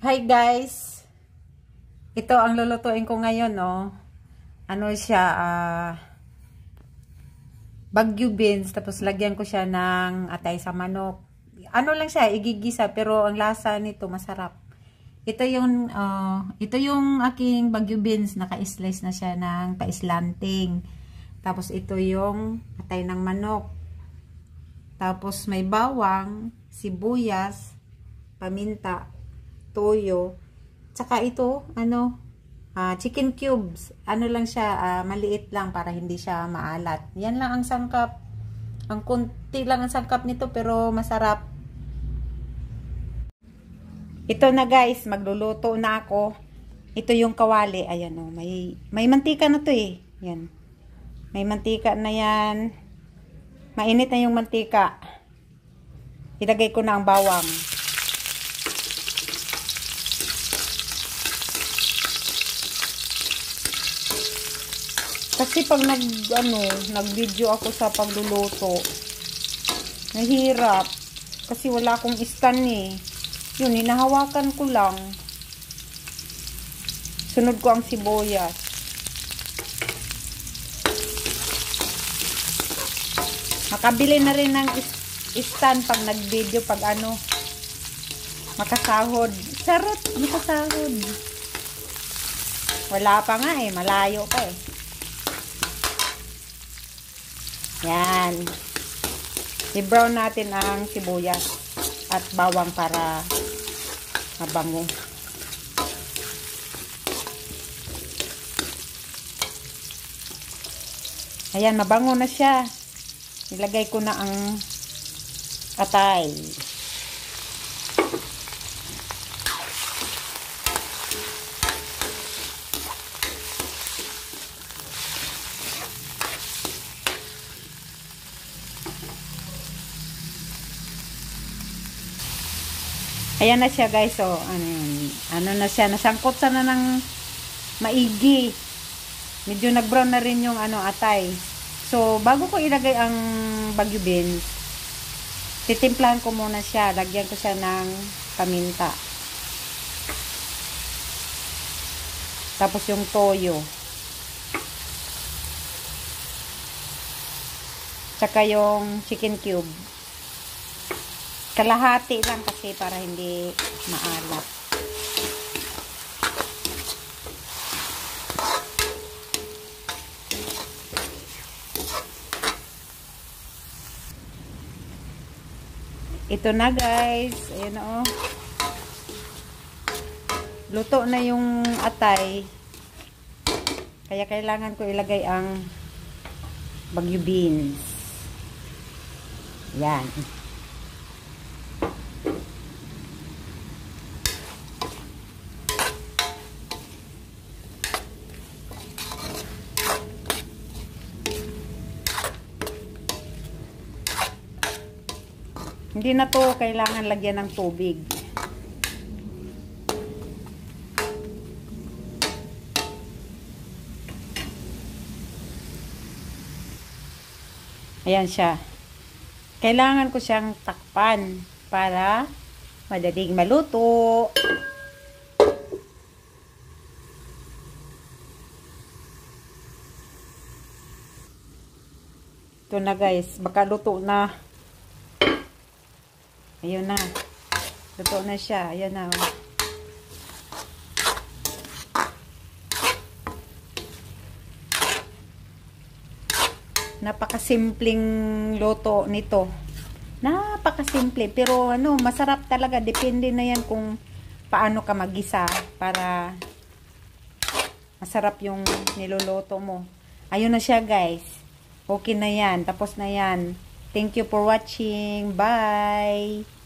Hi guys! Ito ang lulutuin ko ngayon, no? Ano siya, Baguio beans, tapos lagyan ko siya ng atay sa manok. Ano lang siya, igigisa, pero ang lasa nito masarap. Ito yung aking Baguio beans, naka-slice na siya ng paislanting. Tapos ito yung atay ng manok. Tapos may bawang, sibuyas, paminta, toyo, tsaka ito, chicken cubes. Ano lang siya, maliit lang para hindi siya maalat. Yan lang ang sangkap. Ang kunti lang ang sangkap nito pero masarap. Ito na guys, magluluto na ako. Ito yung kawali. Ayan o, may mantika na to eh. Yan. May mantika na yan. Mainit na yung mantika. Ilagay ko na ang bawang. Kasi pag nag-video ako sa pagluluto, nahirap. Kasi wala akong stand eh. Yun, hinahawakan ko lang. Sunod ko ang sibuyas. Makabili na rin ng stand pag nag-video, pag makasahod. Sarot, makasahod. Wala pa nga eh, malayo pa eh. Yan. I-brown natin ang sibuyas at bawang para mabango. Ayan, mabango na siya. Ilagay ko na ang atay. Ayan na siya guys, so ano na siya, nasangkot sana ng maigi. Medyo nag-brown na rin yung atay. So bago ko ilagay ang Baguio beans, titimplahan ko muna siya, lagyan ko siya ng paminta. Tapos yung toyo. Tsaka yung chicken cube. Kalahati lang kasi para hindi maalat. Ito na guys. Ayan o. Luto na yung atay. Kaya kailangan ko ilagay ang Baguio beans. Yan. Hindi na to kailangan lagyan ng tubig. Ayan siya. Kailangan ko siyang takpan para madaling maluto. Ito na guys, baka luto na. Ayun na. Luto na siya. Ayan na. Napakasimpleng luto nito. Napakasimple. Pero masarap talaga. Depende na yan kung paano ka magisa para masarap yung niluluto mo. Ayun na siya guys. Okay na yan. Tapos na yan. Thank you for watching. Bye!